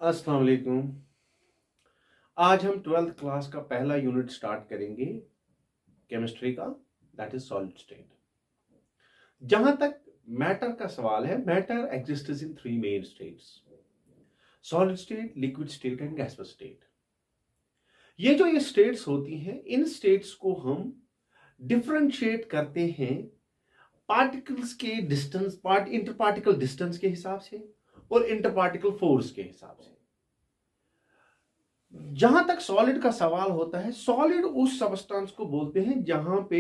अस्सलाम वालेकुम। आज हम 12th क्लास का पहला यूनिट स्टार्ट करेंगे केमिस्ट्री का, दैट इज सॉलिड स्टेट। जहां तक मैटर का सवाल है, matter exists in three main states: solid state, liquid state and gaseous state. ये स्टेट्स होती हैं, इन स्टेट्स को हम डिफरेंशिएट करते हैं पार्टिकल्स के डिस्टेंस, इंटर पार्टिकल डिस्टेंस के हिसाब से और इंटर पार्टिकल फोर्स के हिसाब से। जहां तक सॉलिड का सवाल होता है, सॉलिड उस सबस्टेंस को बोलते हैं जहां पे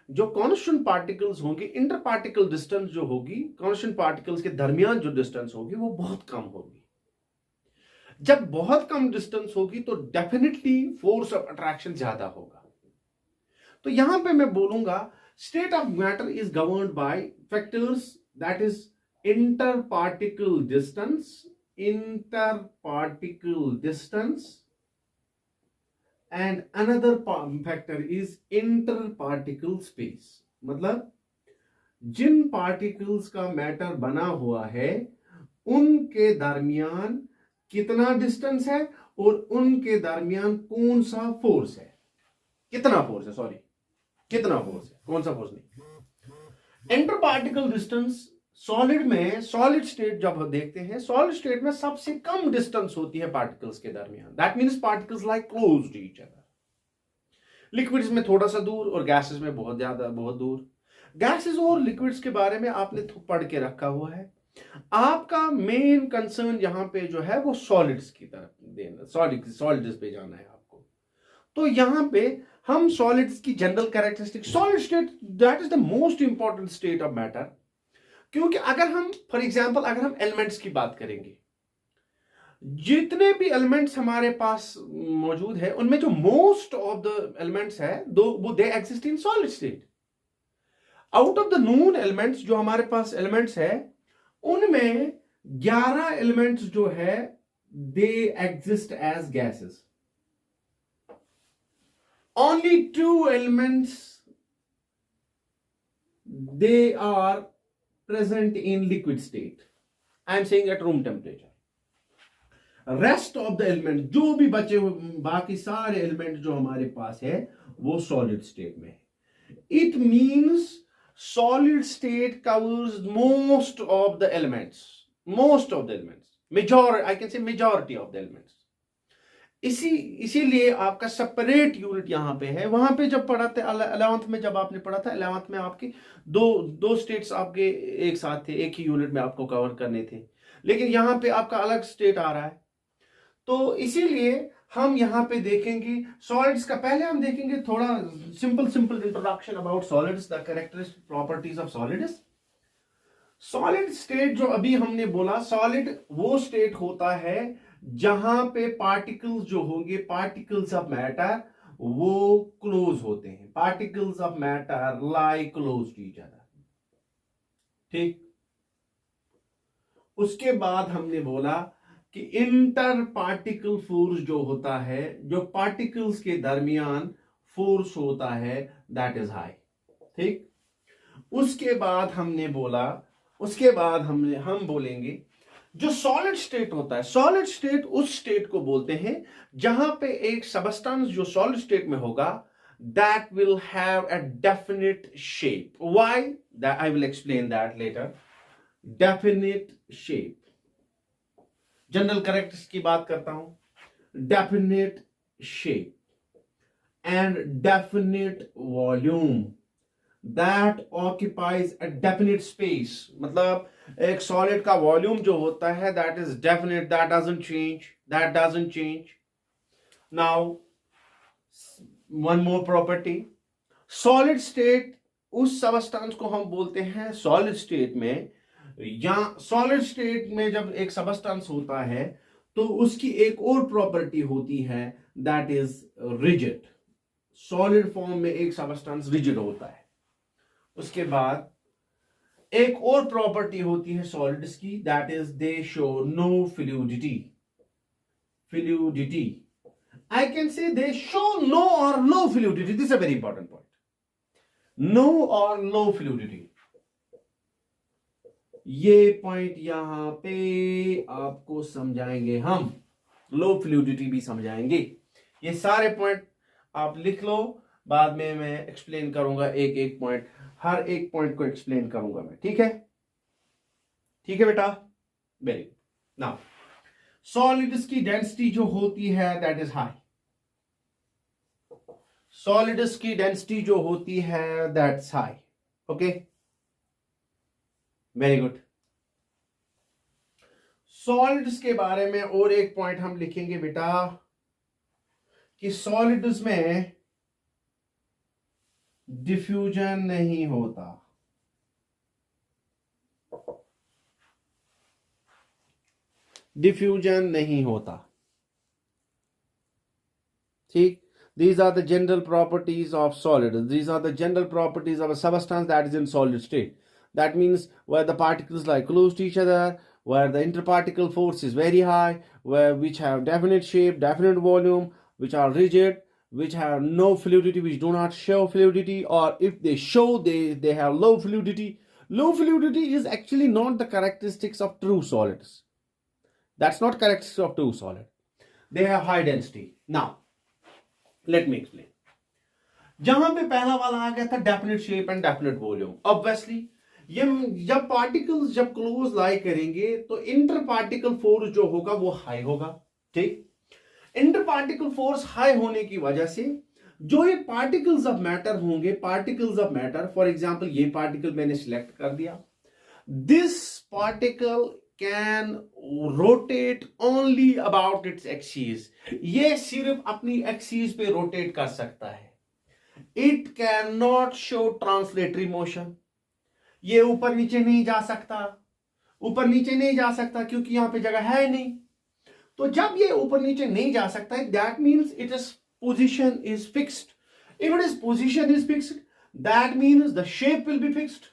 जो कांस्टेंट पार्टिकल्स होंगे, इंटर पार्टिकल डिस्टेंस जो होगी, कांस्टेंट पार्टिकल्स के दरमियान जो डिस्टेंस होगी वो बहुत कम होगी। जब बहुत कम डिस्टेंस होगी तो डेफिनेटली फोर्स ऑफ अट्रैक्शन ज्यादा होगा। तो यहां पे मैं बोलूंगा state of matter is governed by factors, that is inter particle distance and another factor is interparticle space. मतलब जिन पार्टिकल्स का मैटर बना हुआ है उनके दरमियान कितना डिस्टेंस है और उनके दरमियान कौन सा फोर्स है, कितना फोर्स है, कौन सा फोर्स नहीं। इंटर पार्टिकल डिस्टेंस सॉलिड में, सॉलिड स्टेट जब हम देखते हैं, सॉलिड स्टेट में सबसे कम डिस्टेंस होती है पार्टिकल्स के दरमियान, that means particles like close to each other. Liquids में थोड़ा सा दूर और गैसेस में बहुत ज्यादा, बहुत दूर। गैसेस और लिक्विड्स के बारे में आपने पढ़ के रखा हुआ है। आपका मेन कंसर्न यहां पे जो है वो सॉलिड्स की तरफ देना, सॉलिड्स पे जाना है आपको। तो यहां पे हम सॉलिड्स की general characteristic, solid state that is the most important state of matter. क्योंकि अगर हम फॉर एग्जांपल अगर हम एलिमेंट्स की बात करेंगे, जितने भी एलिमेंट्स हमारे पास मौजूद है उनमें जो मोस्ट ऑफ द एलिमेंट्स है वो they exist in solid state. Out of the known elements, जो हमारे पास एलिमेंट्स है उनमें 11 एलिमेंट्स जो है they exist as gases. Only 2 elements they are present in liquid state. I am saying at room temperature. Rest of the element, जो भी बचे हुए बाकी सारे एलिमेंट जो हमारे पास है वो सॉलिड स्टेट में है। It means solid state covers most of the elements, majority, I can से मेजॉरिटी ऑफ द एलिमेंट्स। इसीलिए आपका सेपरेट यूनिट यहां पे है। वहां पे जब पढ़ा था 11th में, जब आपने पढ़ा था 11th में, आपके दो स्टेट्स आपके एक साथ थे, एक ही यूनिट में आपको कवर करने थे, लेकिन यहां पे आपका अलग स्टेट आ रहा है। तो इसीलिए हम यहां पे देखेंगे सॉलिड्स का। पहले हम देखेंगे थोड़ा simple introduction about solids, the characteristic properties of solids. Solid state जो अभी हमने बोला, सॉलिड वो स्टेट होता है जहां पे पार्टिकल्स जो होंगे, पार्टिकल्स ऑफ मैटर, वो क्लोज होते हैं। Particles of matter lie close to each other. ठीक। उसके बाद हमने बोला कि इंटर पार्टिकल फोर्स जो होता है, जो पार्टिकल्स के दरमियान फोर्स होता है, दैट इज हाई। ठीक। उसके बाद हमने बोला, हम बोलेंगे जो सॉलिड स्टेट होता है, सॉलिड स्टेट उस स्टेट को बोलते हैं जहां पे एक सबस्टेंस जो सॉलिड स्टेट में होगा, that will have a definite shape. Why? That I will explain that later. Definite shape. General characteristics की बात करता हूं, definite shape and definite volume that occupies a definite space। मतलब एक सॉलिड का वॉल्यूम जो होता है that is definite, that doesn't change। now one more property, solid state उस सबस्टेंस को हम बोलते हैं सॉलिड स्टेट में, या सॉलिड स्टेट में जब एक सबस्टेंस होता है तो उसकी एक और प्रॉपर्टी होती है, that is rigid. Solid form में एक सबस्टेंस रिजिड होता है। उसके बाद एक और प्रॉपर्टी होती है सॉलिड्स की, that is they show no fluidity. I can say they show no और low fluidity. This is a very important point, no और लो फ्लूइडिटी। ये पॉइंट यहां पे आपको समझाएंगे हम, लो फ्लूइडिटी भी समझाएंगे। ये सारे पॉइंट आप लिख लो, बाद में मैं एक्सप्लेन करूंगा एक एक पॉइंट, हर एक पॉइंट को एक्सप्लेन करूंगा मैं, ठीक है? ठीक है बेटा, वेरी गुड। नाउ सॉलिड्स की डेंसिटी जो होती है दैट इज हाई, सॉलिड्स की डेंसिटी जो होती है that's high, okay, very good. Solids के बारे में और एक पॉइंट हम लिखेंगे बेटा कि सॉलिड्स में डिफ्यूजन नहीं होता, डिफ्यूजन नहीं होता, ठीक। These are the general properties of solid. These are the general properties of a substance that is in solid state. That means where the particles lie close to each other, where the interparticle force is very high, which have definite shape, definite volume, which are rigid, which have no fluidity, which do not show fluidity, or if they show, they have low fluidity. Low fluidity is actually not the characteristics of true solids. That's not characteristic of true solid. They have high density. Now, let me explain. जहां पे पहला वाला आ गया था definite shape and definite volume, obviously ये जब particles जब close लाई करेंगे तो इंटर पार्टिकल फोर्स जो होगा वो हाई होगा, ठीक। इंटर पार्टिकल फोर्स हाई होने की वजह से जो ये पार्टिकल्स ऑफ मैटर होंगे, particles of matter, for example ये पार्टिकल मैंने सिलेक्ट कर दिया, this particle can rotate only about its axis, ये सिर्फ अपनी एक्सिस पे रोटेट कर सकता है। It can not show translatory motion, ये ऊपर नीचे नहीं जा सकता, ऊपर नीचे नहीं जा सकता क्योंकि यहां पे जगह है नहीं। तो जब ये ऊपर नीचे नहीं जा सकता है, that means it is position is fixed. If it is position is fixed, that means the shape will be fixed,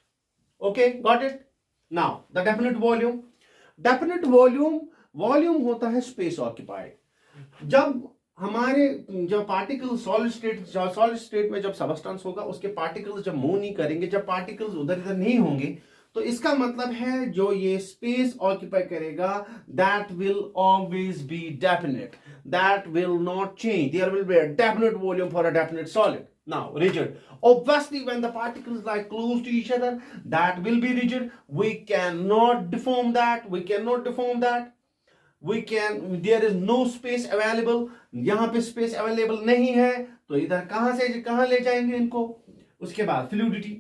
okay, got it. Now the definite volume, definite volume, volume होता है स्पेस ऑक्यूपाइड। जब particle solid state में जब substance होगा, उसके particles जब move नहीं करेंगे, जब पार्टिकल्स उधर इधर नहीं होंगे, तो इसका मतलब है जो ये स्पेस ऑक्यूपाई करेगा that will always be definite, that will not change, there will be a definite volume for a definite solid. Now, rigid. Obviously, when the particles lie close to each other, that will be rigid. We cannot deform that. We cannot deform that. There is no space available. यहाँ पे space available नहीं है, तो इधर कहां ले जाएंगे इनको? उसके बाद fluidity.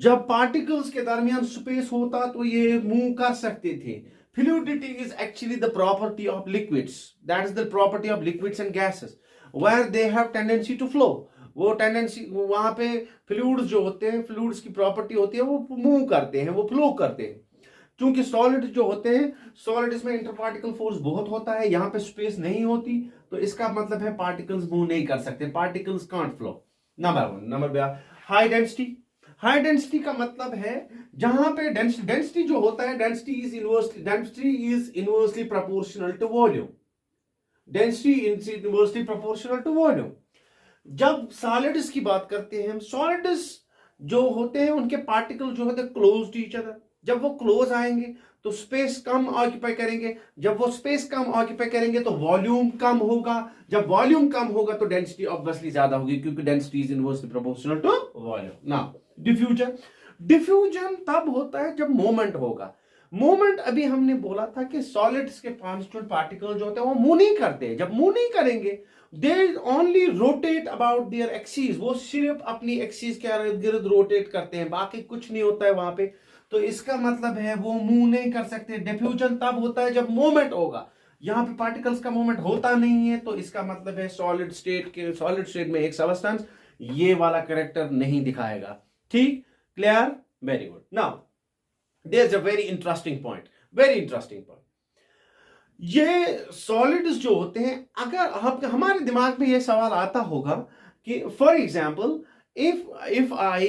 जब particles के दरमियान space होता तो ये move कर सकते थे. Fluidity is actually the property of liquids. That is the property of liquids and gases, where they have tendency to flow. वो टेंडेंसी, वहां पे फ्लूइड्स जो होते हैं, फ्लूइड्स की प्रॉपर्टी होती है, वो मूव करते हैं, वो फ्लो करते हैं। क्योंकि सॉलिड जो होते हैं, सॉलिड्स में इंटरपार्टिकल फोर्स बहुत होता है, यहाँ पे स्पेस नहीं होती, तो इसका मतलब है पार्टिकल्स मूव नहीं कर सकते, particles can't flow. Number 1। Number 2, high density. High density का मतलब है जहां पे डेंसिटी जो होता है, density is inversely proportional to volume, density is inversely proportional to volume. जब सॉलिड्स की बात करते हैं हम, सॉलिड्स जो होते हैं उनके पार्टिकल जो होते हैं क्लोज टू ईच अदर, जब वो क्लोज आएंगे तो स्पेस कम ऑक्यूपाई करेंगे, जब वो स्पेस कम ऑक्यूपाई करेंगे तो वॉल्यूम कम होगा, जब वॉल्यूम कम होगा तो डेंसिटी ऑब्वियसली ज्यादा होगी, क्योंकि density is inversely proportional to volume. Now diffusion, diffusion तब होता है जब मोमेंट होगा। मोमेंट अभी हमने बोला था कि सॉलिड्स के कॉन्स्टेंट पार्टिकल जो होते हैं वो मूव नहीं करते, जब मूव नहीं करेंगे they only rotate about their axis, वो सिर्फ अपनी एक्सिस के इर्द गिर्द रोटेट करते हैं, बाकी कुछ नहीं होता है वहां पे, तो इसका मतलब है वो मूव नहीं कर सकते। डिफ्यूजन तब होता है जब मूवमेंट होगा, यहाँ पे पार्टिकल्स का मूवमेंट होता नहीं है, तो इसका मतलब है सॉलिड स्टेट में एक सबस्टेंस ये वाला कैरेक्टर नहीं दिखाएगा, ठीक, clear, very good. Now there is a very interesting point, ये सॉलिड्स जो होते हैं, अगर हमारे दिमाग में ये सवाल आता होगा कि for example if I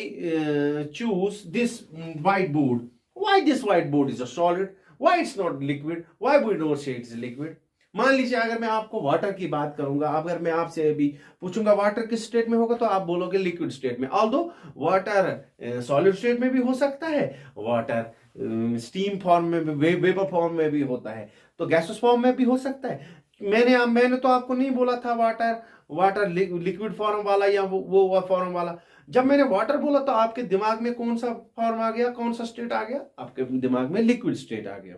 choose this whiteboard, why this whiteboard is a solid, why it's not liquid, why we don't say it's liquid। मान लीजिए अगर मैं आपको वाटर की बात करूंगा, अगर मैं आपसे अभी पूछूंगा वाटर किस स्टेट में होगा, तो आप बोलोगे लिक्विड स्टेट में, ऑल्दो वाटर सॉलिड स्टेट में भी हो सकता है, वाटर स्टीम फॉर्म में भी, वेपर फॉर्म में भी होता है, तो गैसेस फॉर्म में भी हो सकता है। मैंने तो आपको नहीं बोला था वाटर लिक्विड फॉर्म वाला या वो फॉर्म वाला। जब मैंने वाटर बोला तो आपके दिमाग में कौन सा फॉर्म आ गया, कौन सा स्टेट आ गया? आपके दिमाग में लिक्विड स्टेट आ गया।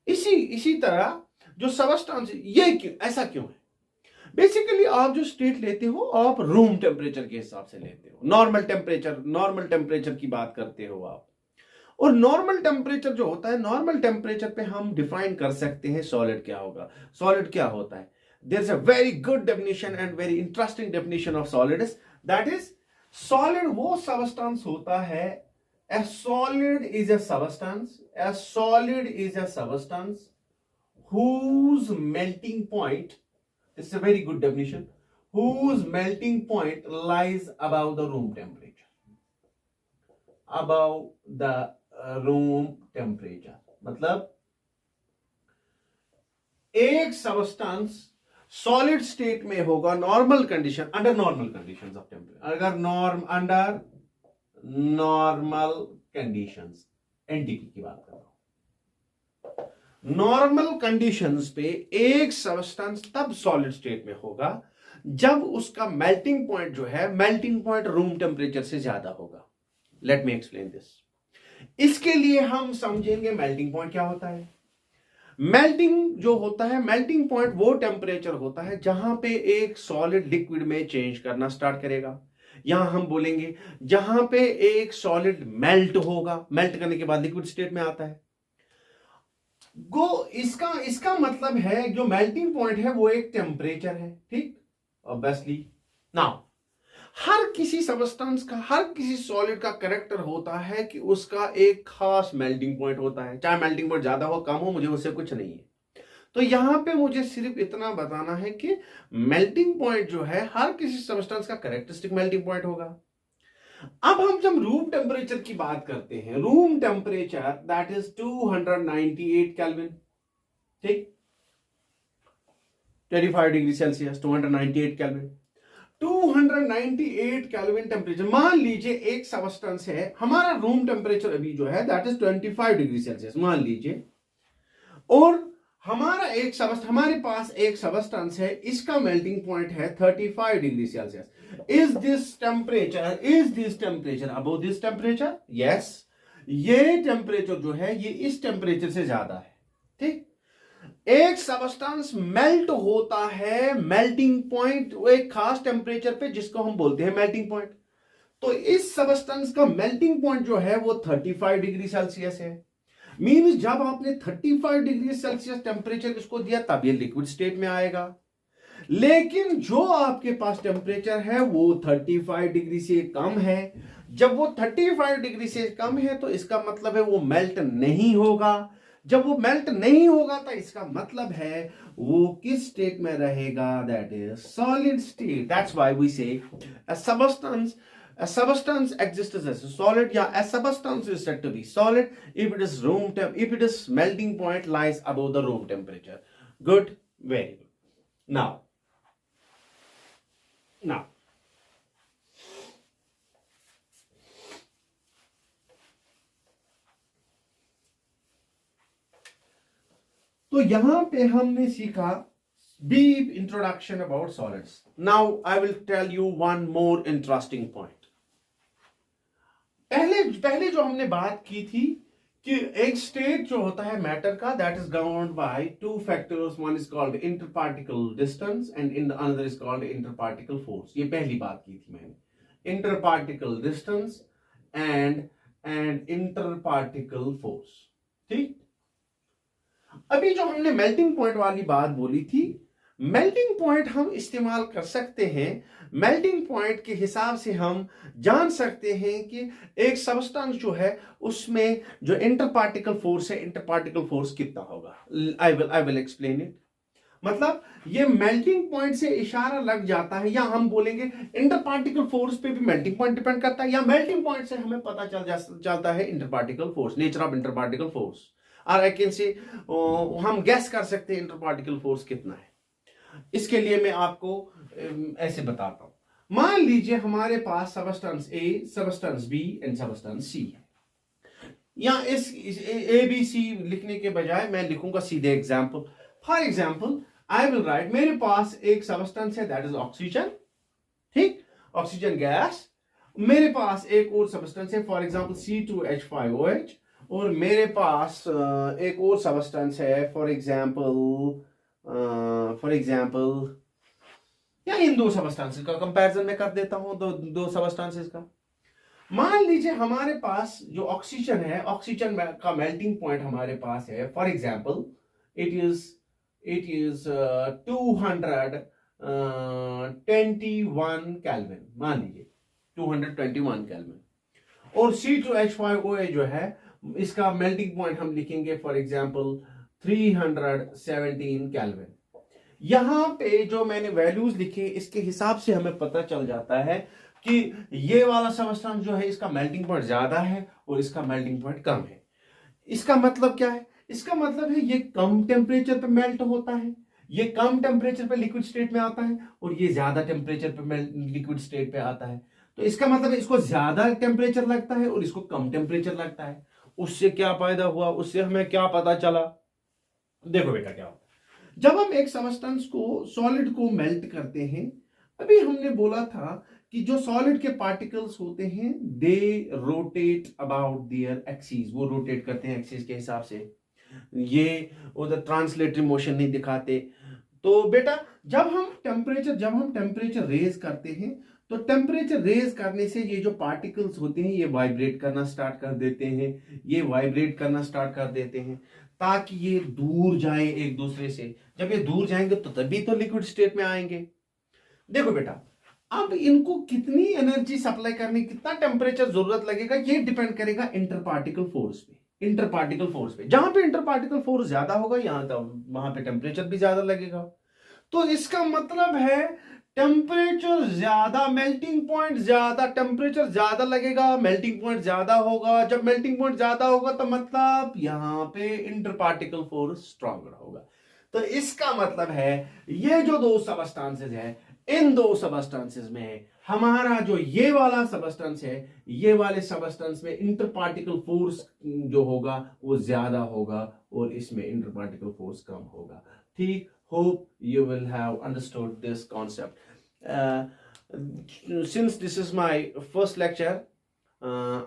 इसी तरह जो सबस्टेंस, ये क्यों ऐसा क्यों है? बेसिकली आप जो स्टेट लेते हो आप रूम टेम्परेचर के हिसाब से लेते हो। नॉर्मल टेम्परेचर की बात करते हो आप। और नॉर्मल टेम्परेचर जो होता है, नॉर्मल टेम्परेचर पे हम डिफाइन कर सकते हैं सॉलिड क्या होगा। सॉलिड क्या होता है? There is a very good definition and very interesting definition of solid, that is solid वो सबस्टेंस होता है, a solid is a substance whose melting point, this is a very good definition, whose melting point lies above the room temperature, above the room temperature। मतलब एक substance solid state में होगा normal condition, under normal conditions of temperature, अगर under normal conditions, NTP की बात कर रहा हूं। नॉर्मल कंडीशंस पे एक सबस्टेंस तब सॉलिड स्टेट में होगा जब उसका मेल्टिंग पॉइंट जो है, मेल्टिंग पॉइंट रूम टेम्परेचर से ज्यादा होगा। Let me explain this. इसके लिए हम समझेंगे मेल्टिंग पॉइंट क्या होता है। मेल्टिंग जो होता है, मेल्टिंग पॉइंट वो टेम्परेचर होता है जहां पे एक सॉलिड लिक्विड में चेंज करना स्टार्ट करेगा। यहां हम बोलेंगे जहां पे एक सॉलिड मेल्ट होगा, मेल्ट करने के बाद लिक्विड स्टेट में आता है। इसका मतलब है जो मेल्टिंग पॉइंट है वो एक टेम्परेचर है, ठीक। ऑब्वियसली नाउ हर किसी सबस्टेंस का, हर किसी सॉलिड का कैरेक्टर होता है कि उसका एक खास मेल्टिंग पॉइंट होता है। चाहे मेल्टिंग पॉइंट ज्यादा हो कम हो, मुझे उससे कुछ नहीं है। तो यहां पे मुझे सिर्फ इतना बताना है कि मेल्टिंग पॉइंट जो है हर किसी सबस्टेंस का कैरेक्टरिस्टिक मेल्टिंग पॉइंट होगा। अब हम जब रूम टेम्परेचर की बात करते हैं, room temperature that is 298 kelvin, ठीक, 25 degree Celsius, 298 kelvin. 298 kelvin temperature, मान लीजिए एक सबस्टेंस है, हमारा रूम टेम्परेचर अभी जो है दैट इज 25 डिग्री सेल्सियस मान लीजिए, और हमारे पास एक सबस्टेंस है, इसका मेल्टिंग पॉइंट है 35 degree Celsius. Is this temperature above this temperature? Yes, ये टेम्परेचर जो है ये इस टेम्परेचर से ज्यादा है, ठीक। एक सबस्टेंस मेल्ट होता है, मेल्टिंग पॉइंट वो एक खास टेम्परेचर पे जिसको हम बोलते हैं मेल्टिंग पॉइंट। तो इस सबस्टेंस का मेल्टिंग पॉइंट जो है वो 35 डिग्री सेल्सियस है। मीन्स जब आपने 35 डिग्री सेल्सियस टेम्परेचर इसको दिया तब ये लिक्विड स्टेट में आएगा। लेकिन जो आपके पास टेम्परेचर है वो 35 डिग्री से कम है। जब वो 35 डिग्री से कम है तो इसका मतलब है वो मेल्ट नहीं होगा। जब वो मेल्ट नहीं होगा तो इसका मतलब है वो किस स्टेट में रहेगा? That is solid state. That's why we say a substance exists as a solid, yeah, a substance is said to be solid if if its melting point lies above the room temperature. Good, very good. Now तो यहां पे हमने सीखा deep introduction about solids. Now I will tell you one more interesting point. पहले जो हमने बात की थी कि एक स्टेट जो होता है मैटर का that is governed by two factors, one is called inter particle distance and in another is called inter particle force. ये पहली बात की थी मैंने, inter particle distance and inter particle force, ठीक। अभी जो हमने मेल्टिंग पॉइंट वाली बात बोली थी, मेल्टिंग पॉइंट हम इस्तेमाल कर सकते हैं। मेल्टिंग पॉइंट के हिसाब से हम जान सकते हैं कि एक सबस्टेंस जो है उसमें जो इंटर पार्टिकल फोर्स है, इंटर पार्टिकल फोर्स कितना होगा। आई विल एक्सप्लेन इट। मतलब ये मेल्टिंग पॉइंट से इशारा लग जाता है, या हम बोलेंगे इंटर पार्टिकल फोर्स पे भी मेल्टिंग पॉइंट डिपेंड करता है, या मेल्टिंग पॉइंट से हमें पता चलता है inter particle force, nature of inter particle force. और आई कैन से हम गैस कर सकते हैं इंटर पार्टिकल फोर्स कितना है। इसके लिए मैं आपको ऐसे बताता हूं। मान लीजिए हमारे पास substance A, substance B and substance C है। या इस ए बी सी लिखने के बजाय मैं लिखूंगा सीधे example. For example I will write, मेरे पास एक सबस्टेंस है दैट इज ऑक्सीजन, ठीक, ऑक्सीजन गैस। मेरे पास एक और सबस्टेंस है फॉर एग्जाम्पल C2H5OH, और मेरे पास एक और सबस्टेंस है फॉर एग्जाम्पल या इन दो सबस्टेंसेस का कंपैरिजन मैं कर देता हूं, दो सबस्टेंसेस का। मान लीजिए हमारे पास जो ऑक्सीजन है, ऑक्सीजन का मेल्टिंग पॉइंट हमारे पास है for example it is 221 kelvin, मान लीजिए 221 केल्विन। और C2H5OH जो है इसका मेल्टिंग पॉइंट हम लिखेंगे फॉर एग्जाम्पल 317 केल्विन। यहां पे जो मैंने वैल्यूज लिखे इसके हिसाब से हमें पता चल जाता है कि ये वाला सबस्टेंस जो है इसका मेल्टिंग पॉइंट ज्यादा है और इसका मेल्टिंग पॉइंट कम है। इसका मतलब क्या है? इसका मतलब है ये कम टेम्परेचर पे मेल्ट होता है, ये कम टेम्परेचर पे लिक्विड स्टेट में आता है, और ये ज्यादा टेम्परेचर पे लिक्विड स्टेट पे आता है। तो इसका मतलब है इसको ज्यादा टेम्परेचर लगता है और इसको कम टेम्परेचर लगता है। उससे क्या फायदा हुआ, उससे हमें क्या पता चला? देखो बेटा क्या होता है जब हम एक सबस्टेंस को, सॉलिड को मेल्ट करते हैं, अभी हमने बोला था कि जो सॉलिड के पार्टिकल्स होते हैं दे रोटेट अबाउट देयर एक्सिस, वो रोटेट करते हैं एक्सिस के हिसाब से, ये उधर ट्रांसलेटरी मोशन नहीं दिखाते। तो बेटा जब हम टेम्परेचर रेज करते हैं, तो टेम्परेचर रेज करने से ये जो पार्टिकल्स होते हैं ये वाइब्रेट करना स्टार्ट कर देते हैं, ताकि ये दूर जाए एक दूसरे से। जब ये दूर जाएंगे तो तभी तो लिक्विड स्टेट में आएंगे। देखो बेटा अब इनको कितनी एनर्जी सप्लाई करने, कितना टेम्परेचर जरूरत लगेगा, ये डिपेंड करेगा इंटर पार्टिकल फोर्स पे। जहां पे इंटर पार्टिकल फोर्स ज्यादा होगा वहां पे टेम्परेचर भी ज्यादा लगेगा। तो इसका मतलब है टेम्परेचर ज्यादा, मेल्टिंग पॉइंट ज्यादा, टेम्परेचर ज्यादा लगेगा, मेल्टिंग पॉइंट ज्यादा होगा। जब मेल्टिंग पॉइंट ज्यादा होगा तो मतलब यहां पे इंटर पार्टिकल फोर्स स्ट्रॉन्गर होगा। तो इसका मतलब है ये जो दो सबस्टेंसेस है, इन दो सबस्टेंसेस में हमारा जो ये वाला सबस्टेंस है, ये वाले सबस्टेंस में इंटर पार्टिकल फोर्स जो होगा वो ज्यादा होगा और इसमें इंटर पार्टिकल फोर्स कम होगा। ठीक, hope you will have understood this concept. Since this is my first lecture,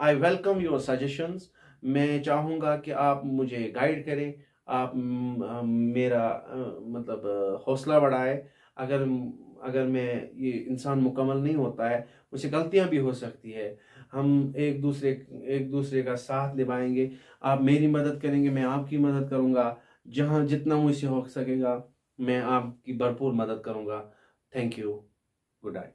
I welcome your suggestions. मैं चाहूँगा कि आप मुझे गाइड करें, आप मेरा मतलब हौसला बढ़ाए। अगर मैं ये इंसान मुकम्मल नहीं होता है, मुझसे गलतियाँ भी हो सकती है, हम एक दूसरे का साथ निभाएंगे। आप मेरी मदद करेंगे, मैं आपकी मदद करूँगा, जहाँ जितना मुझसे हो सकेगा मैं आपकी भरपूर मदद करूंगा। Thank you, good night.